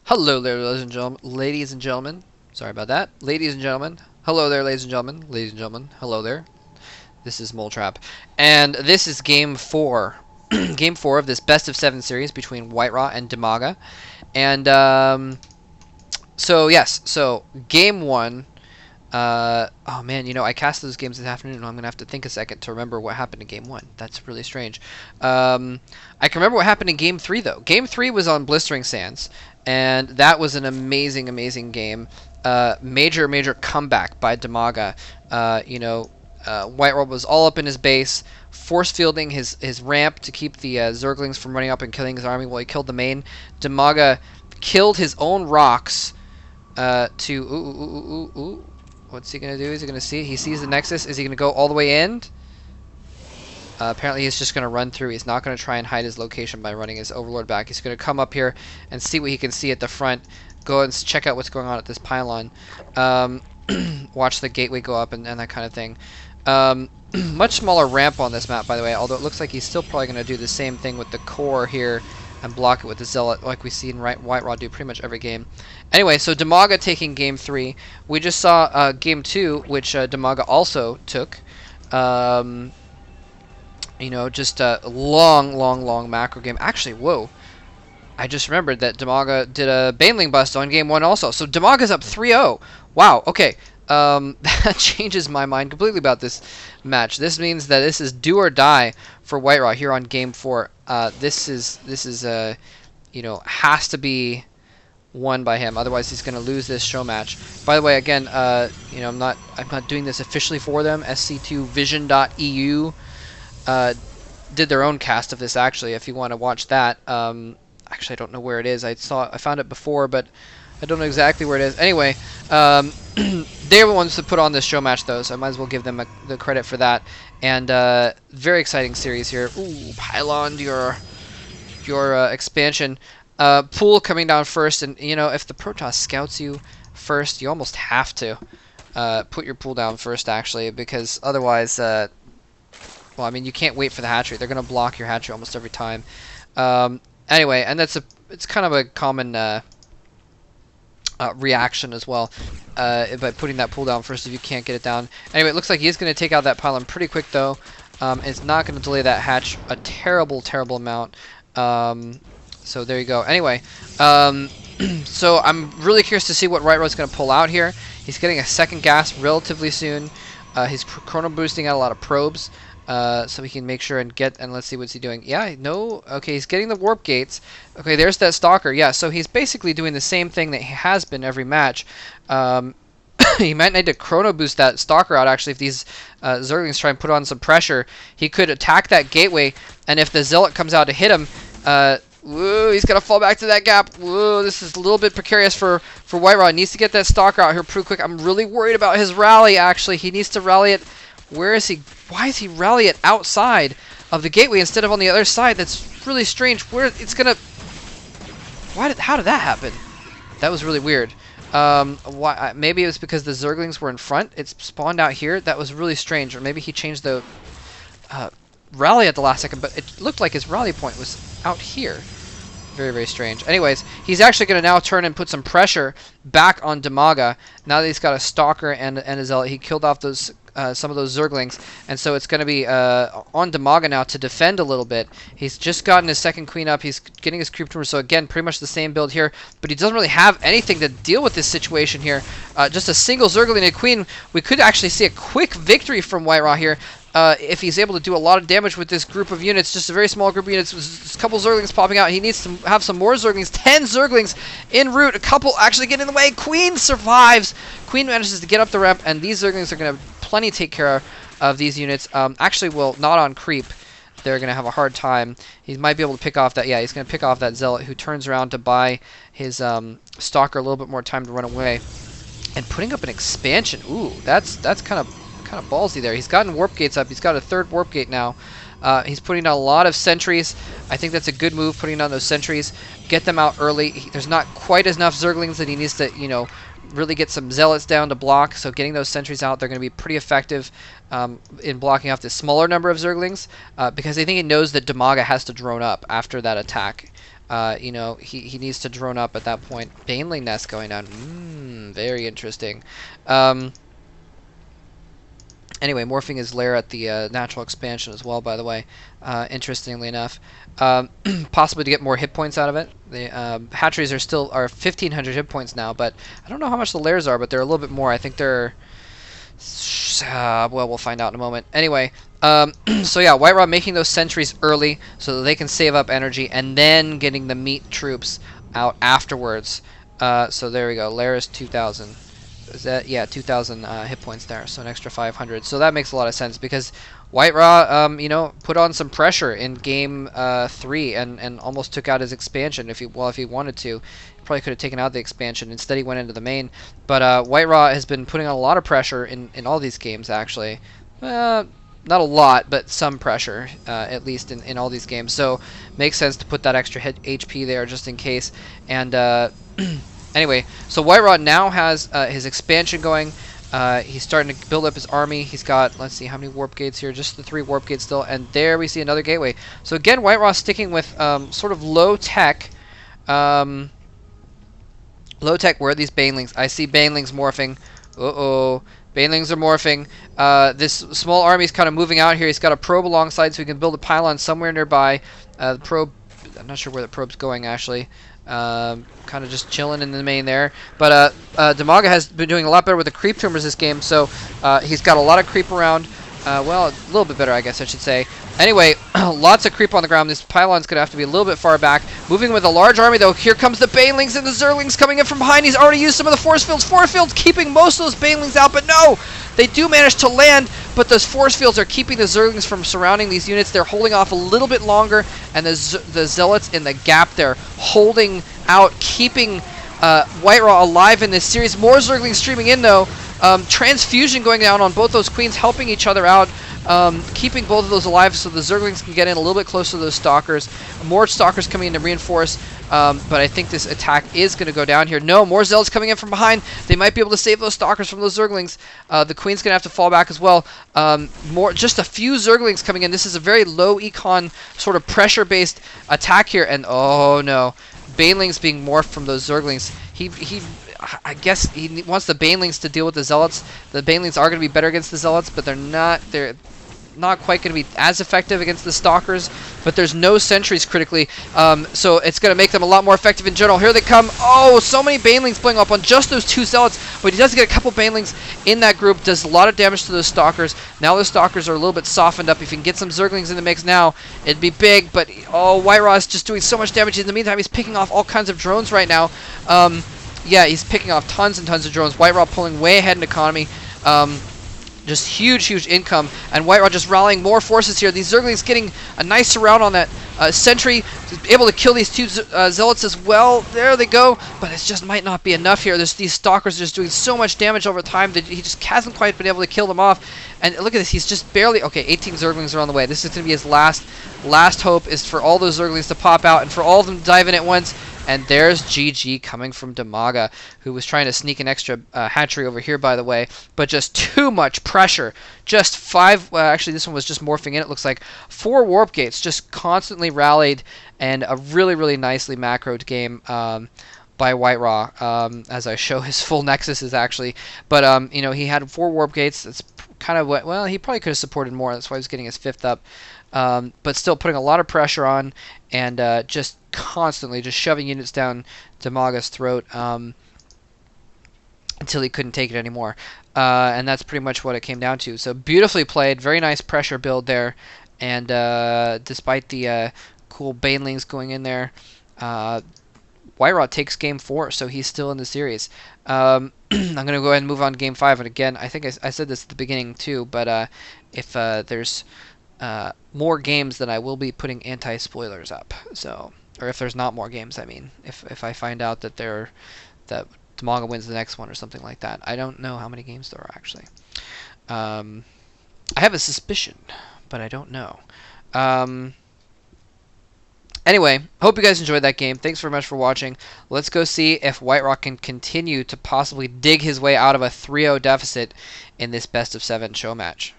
Hello there, ladies and gentlemen. Sorry about that. Ladies and gentlemen. Hello there, ladies and gentlemen. Ladies and gentlemen. Hello there. This is Mole Trap. And this is game 4. Game 4 of this best of 7 series between Whiteraw and DIMAGA. And, so game 1. Oh man, you know, I cast those games this afternoon, and I'm going to have to think a second to remember what happened in game 1. That's really strange. I can remember what happened in game 3, though. Game 3 was on Blistering Sands, and that was an amazing, amazing game. Major comeback by DIMAGA. Whiteraw was all up in his base, force fielding his ramp to keep the Zerglings from running up and killing his army while he killed the main. DIMAGA killed his own rocks to... What's he going to do? Is he going to see? He sees the Nexus. Is he going to go all the way in? Apparently he's just going to run through. He's not going to try and hide his location by running his Overlord back. He's going to come up here and see what he can see at the front. Go and check out what's going on at this pylon. Watch the gateway go up and that kind of thing. Much smaller ramp on this map, by the way, although it looks like he's still probably going to do the same thing with the core here and block it with the Zealot like we see in Whiteraw do pretty much every game. Anyway, so DIMAGA taking game 3. We just saw game 2, which DIMAGA also took. Just a long macro game. Actually, whoa. I just remembered that DIMAGA did a Baneling bust on game 1 also. So DIMAGA's up 3-0. Wow, okay. That changes my mind completely about this match. This means that this is do or die for Whiteraw here on game 4. This has to be won by him. Otherwise, he's going to lose this show match. By the way, again, I'm not doing this officially for them. SC2vision.eu did their own cast of this, actually, if you want to watch that. Actually, I don't know where it is. I found it before, but I don't know exactly where it is. Anyway, they're the ones that put on this show match, though, so I might as well give them the credit for that. And very exciting series here. Ooh, pylon your expansion. Pool coming down first, and if the Protoss scouts you first, you almost have to put your pool down first, actually, because otherwise, well, I mean, you can't wait for the hatchery. They're going to block your hatchery almost every time. Anyway, and it's kind of a common reaction as well by putting that pool down first if you can't get it down. Anyway, it looks like he's going to take out that pylon pretty quick, though. It's not going to delay that hatch a terrible amount. So there you go. Anyway, so I'm really curious to see what Whiteraw's going to pull out here. He's getting a second gas relatively soon. He's chrono boosting out a lot of probes. So we can make sure and let's see what's he doing. Yeah, no, okay, he's getting the warp gates. Okay, there's that stalker. Yeah, so he's basically doing the same thing that he has been every match. He might need to chrono boost that stalker out, actually, if these Zerglings try and put on some pressure. He could attack that gateway, and if the Zealot comes out to hit him, whoa, he's going to fall back to that gap. Whoa, this is a little bit precarious for Whiteraw. He needs to get that stalker out here pretty quick. I'm really worried about his rally, actually. He needs to rally it. Where is he? Why is he rally it outside of the gateway instead of on the other side? That's really strange. Where it's gonna? How did that happen? That was really weird. Why? Maybe it was because the Zerglings were in front. It spawned out here. That was really strange. Or maybe he changed the rally at the last second. But it looked like his rally point was out here. Very strange. Anyways, he's actually going to now turn and put some pressure back on DIMAGA. Now that he's got a stalker and a Zealot, he killed off those some of those Zerglings, and so it's going to be on DIMAGA now to defend a little bit. He's just gotten his second queen up. He's getting his creep tumor, so again, pretty much the same build here, but he doesn't really have anything to deal with this situation here. Just a single Zergling and a queen. We could actually see a quick victory from Whiteraw here. If he's able to do a lot of damage with this group of units, just a very small group of units, just a couple Zerglings popping out. He needs to have some more Zerglings. 10 Zerglings en route. A couple actually get in the way. Queen survives. Queen manages to get up the ramp, and these Zerglings are going to plenty take care of these units. Actually, well, not on creep. They're going to have a hard time. He might be able to pick off that. Yeah, he's going to pick off that Zealot, who turns around to buy his stalker a little bit more time to run away. And putting up an expansion. Ooh, that's kind of ballsy there. He's gotten warp gates up. He's got a third warp gate now. He's putting down a lot of sentries. I think that's a good move, putting down those sentries. Get them out early. There's not quite enough Zerglings that he needs to, really get some Zealots down to block. So getting those sentries out, they're going to be pretty effective in blocking off this smaller number of Zerglings because I think he knows that DIMAGA has to drone up after that attack. you know, he needs to drone up at that point. Baneling nest going down. Very interesting. Anyway, morphing his lair at the natural expansion as well, by the way, interestingly enough. Possibly to get more hit points out of it. The hatcheries are 1,500 hit points now, but I don't know how much the lairs are, but they're a little bit more. I think they're... well, we'll find out in a moment. Anyway, so yeah, White Raw making those sentries early so that they can save up energy, and then getting the meat troops out afterwards. So there we go. Lair is 2,000. Is that, yeah, 2,000 hit points there, so an extra 500. So that makes a lot of sense because White Raw, you know, put on some pressure in game 3 and almost took out his expansion. If he wanted to, he probably could have taken out the expansion. Instead, he went into the main. But White Raw has been putting on a lot of pressure in all these games, actually. Not a lot, but some pressure, at least in all these games. So makes sense to put that extra HP there just in case. And anyway, so White Raw now has his expansion going. He's starting to build up his army. He's got, let's see, how many warp gates here? Just the 3 warp gates still. And there we see another gateway. So again, White Raw sticking with sort of low tech. Low tech, where are these banelings? I see banelings morphing. Uh-oh. Banelings are morphing. This small army is kind of moving out here. He's got a probe alongside so he can build a pylon somewhere nearby. The probe, I'm not sure where the probe's going, actually. Kind of just chilling in the main there. But DIMAGA has been doing a lot better with the creep tumors this game, so he's got a lot of creep around. Well, a little bit better, I guess I should say. Anyway, lots of creep on the ground. This pylon's going to have to be a little bit far back. Moving with a large army, though. Here comes the banelings and the zerglings coming in from behind. He's already used some of the force fields. Force fields keeping most of those banelings out, but no! They do manage to land, but those force fields are keeping the zerglings from surrounding these units. They're holding off a little bit longer, and the zealots in the gap there holding out, keeping White Raw alive in this series. More zerglings streaming in, though. Transfusion going down on both those queens, helping each other out. Keeping both of those alive so the zerglings can get in a little bit closer to those stalkers. More stalkers coming in to reinforce, but I think this attack is going to go down here. No, more zealots coming in from behind. They might be able to save those stalkers from those zerglings. The queen's going to have to fall back as well. Just a few zerglings coming in. This is a very low econ sort of pressure-based attack here, and oh no, banelings being morphed from those zerglings. I guess he wants the banelings to deal with the zealots. The banelings are going to be better against the zealots, but they're not quite going to be as effective against the stalkers, but there's no sentries critically, so it's going to make them a lot more effective in general. Here they come. Oh, so many banelings blowing up on just those 2 zealots, but he does get a couple banelings in that group, does a lot of damage to those stalkers. Now the stalkers are a little bit softened up. If you can get some zerglings in the mix now, it'd be big, but oh, White Raw is just doing so much damage. In the meantime, he's picking off all kinds of drones right now. Yeah, he's picking off tons and tons of drones. White Raw pulling way ahead in economy. Just huge income, and White Raw just rallying more forces here. These zerglings getting a nice surround on that sentry, able to kill these 2 zealots as well. There they go, but it just might not be enough here. These stalkers are just doing so much damage over time that he just hasn't quite been able to kill them off. And look at this, he's just barely... Okay, 18 zerglings are on the way. This is going to be his last hope, is for all those zerglings to pop out and for all of them to dive in at once. And there's GG coming from DIMAGA, who was trying to sneak an extra hatchery over here, by the way, but just too much pressure. Just 5, actually this one was just morphing in, it looks like. 4 warp gates, just constantly rallied, and a really nicely macroed game by White Raw, as I show his full nexuses, actually. But, you know, he had 4 warp gates. That's kind of what, well, he probably could have supported more. That's why he was getting his 5th up. But still putting a lot of pressure on, and just constantly just shoving units down DIMAGA's throat until he couldn't take it anymore. And that's pretty much what it came down to. So beautifully played, very nice pressure build there, and despite the cool banelings going in there, White Raw takes game 4, so he's still in the series. I'm going to go ahead and move on to game 5, and again, I think I said this at the beginning too, but if there's more games, then I will be putting anti-spoilers up. So, or if there's not more games, I mean, if I find out that DIMAGA wins the next one or something like that. I don't know how many games there are, actually. I have a suspicion, but I don't know. Anyway, hope you guys enjoyed that game. Thanks very much for watching. Let's go see if White Raw can continue to possibly dig his way out of a 3-0 deficit in this best of 7 show match.